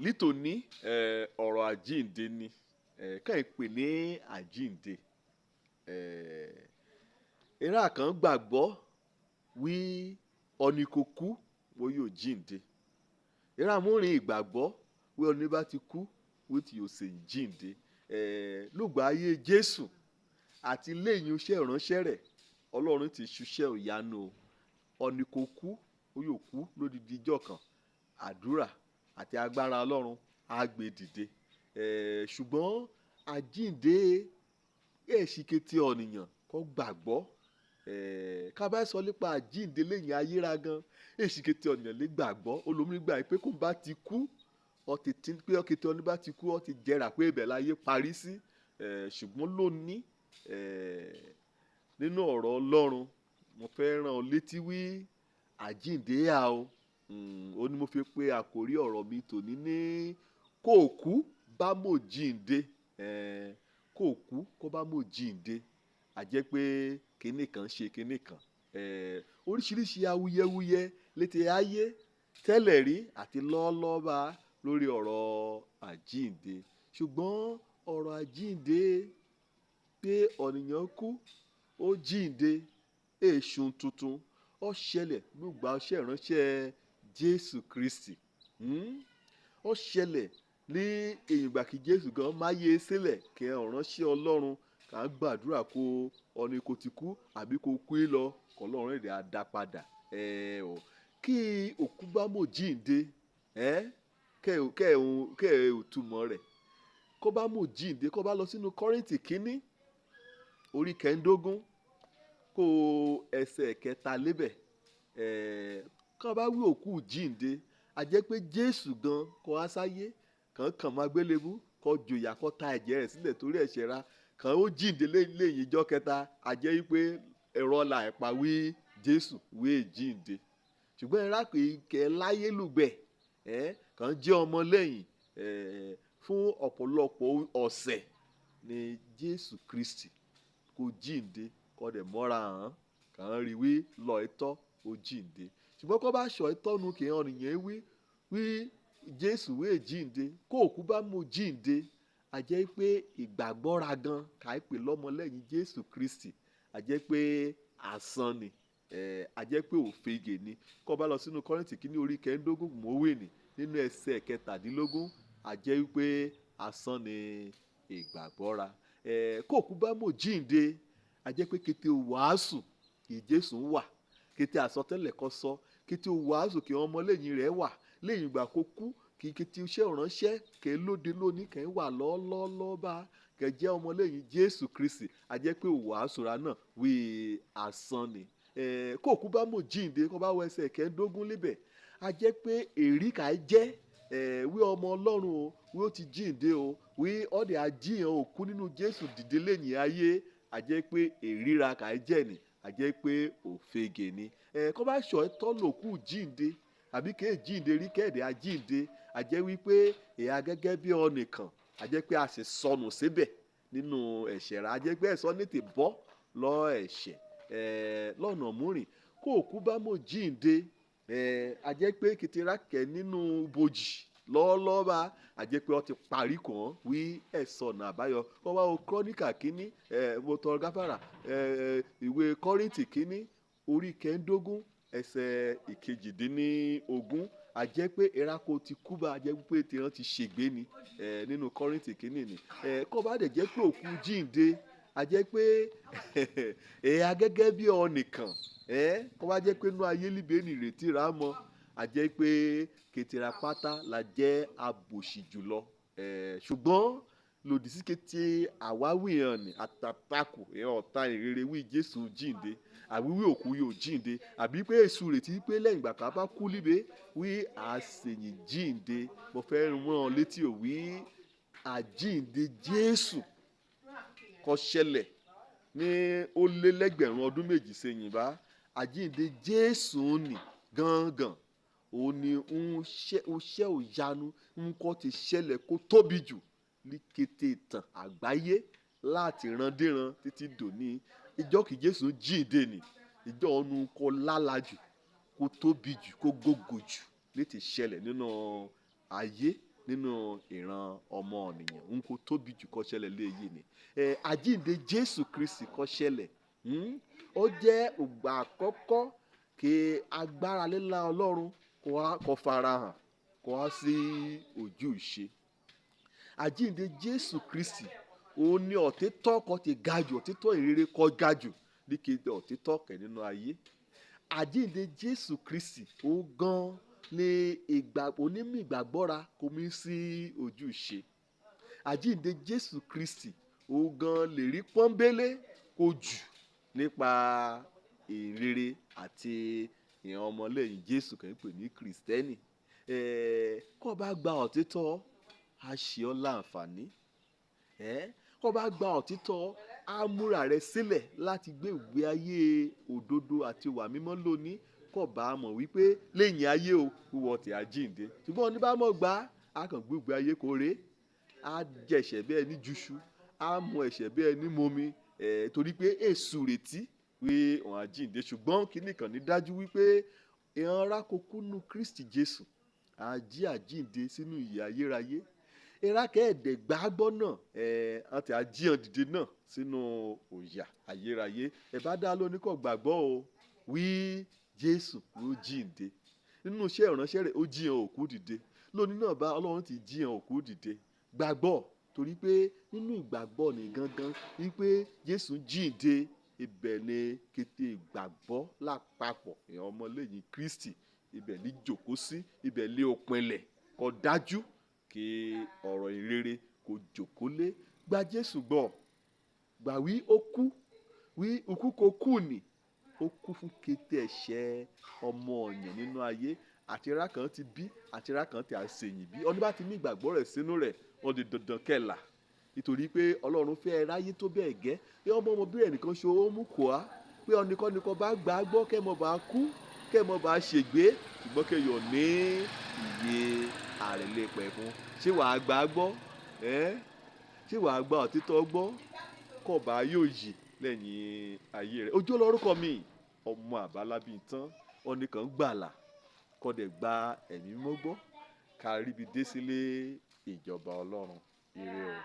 Lítòní ọ̀rọ̀ àjíǹde ni kàn ń pè ní àjíǹde. Ìran kan gbàgbọ́ wí ọni kòkú wọ́n yóò jíǹde. Ìran múrin ìgbàgbọ́ wí ọni bá ti kú wí tí yóò ṣe jíǹde. Lùgbà ayé Jésù àti lẹ́yìn iṣẹ́ ìránṣẹ́ rẹ̀ Ọlọ́run ti ṣiṣẹ́ ìyanu ọni kòkú ó yóò kú lódidi ijọ́ kan. Àdúrà àti agbára Ọlọ́run á gbé dìde. Ṣùgbọ́n àjíǹde èsìkété ọ̀nìyàn kò gbàgbọ́. Ká bá sọ nípa àjíǹde lẹ́yìn ayéra gan èsìkété ọ̀nìyàn lè gbàgbọ́. Olómi gbà pé kó bá ti kú pé ọkẹ́tẹ́ ọ̀nì bá ti kú ó ti jẹrà pé ibẹ̀ láyé parí sí. Ṣùgbọ́n lónìí nínú ọ̀rọ̀ Ọlọ́run mo fẹ́ rán ọ létí wí àjíǹde yà o. Ó ní mo fi pé àkórí ọ̀rọ̀ mi tòní ní kòkú bá mò jíǹde. Kòkú kó bá mò jíǹde a jẹ́ pé kinní kan ṣe kinní kan. Oríṣiríṣi awuyewuye létí ayé tẹ́lẹ̀ rí àti lọ́ọ́lọ́ba lórí ọ̀rọ̀ àjíǹde. Ṣùgbọ́n ọ̀rọ̀ àjíǹde pé ọ̀nìyàn kú ó jíǹde èṣùn tuntun ó ṣẹlẹ̀ nígbà iṣẹ́ ìránṣẹ́ Jésù Kristi. Ó ṣẹlẹ̀ ní ìgbà kí Jésù gan máyé sílẹ̀ kí ọ̀ránṣẹ́ Ọlọ́run kà ń gbàdúrà kó ọni kò ti kú àbí kó kú lọ kọ́ Ọlọ́run èdè á dá padà. Kí òkú bá mò jíǹde kẹ́ ẹ̀ òtúmọ̀ rẹ̀ kó bá mò jíǹde kó bá lọ sínú Kọ́ríńtì kínní orí kẹ́ńdógún kó ẹsẹ̀ kẹta lébẹ̀. Kó bá wí òkú jíǹde a jẹ́ pé Jésù gan kó wá sáyé kàn máa gbélébú kó jòyà kó ta ẹ̀jẹ̀ rẹ̀ sílẹ̀ torí ẹ̀ṣẹ̀ ra kàn ó jíǹde lẹ́yìn ijọ́ kẹta a jẹ́ wípé ẹ̀rọ la ẹ̀pa wí Jésù wí jíǹde. Ṣùgbọ́n ẹ̀rá kẹ́ láyé lùgbẹ̀ kàn jẹ́ ọmọ lẹ́yìn fún ọ̀pọ̀lọpọ̀ ọ̀sẹ̀ ní Jésù Kristi kó jíǹde kó dẹ̀ mọ́ra hàn kàn rí wí lọ ìtọ́ ó jíǹde. Ṣùgbọ́n kó bá sọ ìtọ́nu kì í hàn nìyẹn wí Jésù wí jíǹde kó òkú bá mò jíǹde a jẹ́ pé ìgbàgbọ́ra gan kà í pè lọ́mọlẹ́yìn Jésù Kristi a jẹ́ pé asán ni. A jẹ́ pé òfegè ni. Kó bá lọ sínú Kọ́ríńtì kínní orí kẹ́ńdógún mòwe ni nínú ẹsẹ̀ kẹtàdínlógún a jẹ́ wípé asán ni ìgbàgbọ́ra. Kó òkú bá mò jíǹde a jẹ́ pé kété wàásù kì Jésù ń wà kété àsọtẹ́lẹ̀ kó sọ kété wàásù kì ọmọlẹ́yìn rẹ̀ wà lẹ́yìn ìgbà kó kú kì kété iṣẹ́ ìránṣẹ́ kẹ́ lóde lónìí kẹ́ wà lọ́ọ́lọ́ọ́ bá kẹ́ jẹ́ ọmọlẹ́yìn Jésù Kristi a jẹ́ pé wàásù ra náà wí asán ni. Kó òkú bá mò jíǹde kó bá wọ ẹsẹ̀ kẹ́ńdógún níbẹ̀ a jẹ́ pé èrí kà í jẹ́ wí ọmọ Ọlọ́run o wí ó ti jíǹde o wí ọ̀dẹ̀ ajíhàn òkú nínú Jésù dìde lẹ́yìn ayé a jẹ́ pé èríra kà í jẹ́ ni a jẹ́ pé òfegè ni. Kó bá sọ ìtọ́nù òkú jíǹde àbí kéè jíǹde rí kẹ́ẹ̀dẹ̀ ajíǹde a jẹ́ wípé èyà gẹ́gẹ́ bí ọnìkan a jẹ́ pé a sì sọnù síbẹ̀ nínú ẹ̀ṣẹ̀ rà a jẹ́ pé ẹ̀sọ́ ní ti bọ́ lọ ẹ̀ṣẹ̀ lọ́nà múrìn. Kó òkú bá mò jíǹde a jẹ́ pé kìtìrákẹ́ nínú bojì lọ́ọ́lọ́ba a jẹ́ pé ó ti parí kàn wí ẹ̀sọ́ ọ̀nà àbáyọ. Kó wá wo Kọ́ríńkà kínní mo tọrọ gáfárà ìwé Kọ́ríńtì kínní orí kẹ́ńdógún ẹsẹ̀ ìkejìdínlógún a jẹ́ pé ìrákò ti kú bá a jẹ́ pé tìrán ti ṣègbé ni nínú Kọ́ríńtì kínní ni. Kó bá dẹ̀ jẹ́ pé òkú jíǹde a jẹ́ pé ẹ̀yà gẹ́gẹ́ bí ọnìkan kó bá jẹ́ pé inú ayé líbe ní ìrètí rà mọ́ a jẹ́ pé kẹtìrà pátá la jẹ́ abòṣì jùlọ. Ṣùgbọ́n lòdì sí kété àwáwí hàn ní àtàtàkù ọ̀tá ìrere wí Jésù jíǹde àbí wí òkú yóò jíǹde àbí pé èṣù retí pé lẹ́yìn ìgbà kan bá kú líbe wí àṣeyìn jíǹde. Mo fẹ́ rán létí ò wí àjíǹde Jésù kó ṣẹlẹ̀ ní ó lé lẹ́gbẹ̀rún ọdún méjì sẹ́yìn bá àjíǹde Jésù ní gangan ó ní ń ṣe òyanu ń kọ́ ti ṣẹlẹ̀ kó tóbi jù ní kété ìtàn àgbáyé láti randéran títí dòní. Ìjọ́ kí Jésù jíǹde ni ìjọ́ ọ̀nù kó lálá jù kó tóbi jù kó gógó jù létí ṣẹlẹ̀ nínú ayé nínú ìran ọmọ ènìyàn n kò tóbi jù kó ṣẹlẹ̀ léyìí ni àjíǹde Jésù Kristi kó ṣẹlẹ̀ ó jẹ́ ìgbà àkọ́kọ́ kí agbára lílá Ọlọ́run kó farahàn kó wá sí ojú ìṣe. Àjíǹde Jésù Kristi òun ni òtítọ́ kan ti ga jù, òtítọ́ ìrere kó ga jù ní kéde òtítọ́ kẹ̀ nínú ayé. Àjíǹde Jésù Kristi ó gan ni onímọ̀ ìgbàgbọ́ra kò mí sí ojú ìṣe. Àjíǹde Jésù Kristi ó gan lè rí pọ́nbélé kó jù nípa ìrere àti ìran ọmọlẹ́yìn Jésù kẹ́ ń pè ní Kristẹni. Kó bá gba òtítọ́ á ṣe ọ́ láǹfààní. Kó bá gba òtítọ́ á múra rẹ sílẹ̀ láti gbé ìgbé ayé òdodo àti ìwà mímọ́ lónìí. Kó bá mọ̀ wípé lẹ́yìn ayé o wíwọ ti àjíǹde. Ṣùgbọ́n ní bá mọ̀ gbà á kàn gbé ìgbé ayé kórè á jẹ̀ṣẹ̀ bí ẹni jùṣu á mu ẹ̀ṣẹ̀ bí ẹni momi torí pé èṣù retí pé òun àjíǹde. Ṣùgbọ́n kíní kan ní dájú wípé ìran rákòkú nínú Kristi Jésù àjíǹde sínú ìyè ayérayé. Ìrákẹ́ ẹ̀dẹ̀ gbàgbọ́ náà àti àjíhàn dìde náà sínú òyà ayérayé. Ẹ bá dá lóní kò gbàgbọ́ o wí Jésù ló jíǹde. Nínú iṣẹ́ ìránṣẹ́ rẹ̀ ó jíhàn òkú dìde. Lónìí náà bá Ọlọ́run ti jíhàn òkú dìde. Gbàgbọ́ torí pé nínú ìgbàgbọ́ ní gangan wípé Jésù jíǹde ibẹ̀ ni kété ìgbàgbọ́ lápapọ̀ ìran ọmọlẹ́yìn Kristi ibẹ̀ ní jókòó sí ibẹ̀ lé òpinlẹ̀ kó dájú kí ọ̀rọ̀ ìrere kò jókòó lé. Gba Jésù gbọ́ gbà wí ó kú wí ikú kò kú ni ó kú fún kété ẹ̀ṣẹ̀ ọmọ ọ̀yàn nínú ayé àtirá kan ti bí àtirá kan ti àṣeyìn bí ọdún bá ti ní ìgbàgbọ́ rẹ̀ sínú rẹ̀ ó di dandan kẹ́là nítorí pé Ọlọ́run fẹ́ ráyé tó bẹ́ẹ̀ gẹ́ pé ọmọbìnrin ẹnìkan ṣo ó mú kó a pé ọ̀nìkan bá gbà á gbọ́ kẹ́ mọ̀ bá kú kẹ́ mọ̀ bá ṣègbé ṣùgbọ́n kẹ́ yọ̀ ní ìyè àrẹ̀lẹ̀pẹ̀ fún. Ṣé wàá gbà á gbọ́ ṣé wàá gba òtítọ́ gbọ́ kó bá yóò yè lẹ́yìn ayé rẹ̀. Ojú olórúkọ mi ọmọ Àbálábìntán ọ̀nìkan gbàlà kó dẹ̀ gba ẹ̀mí mímọ́ gbọ́ ká ríbi dé sílé ìjọba Ọlọ́run. Ire o.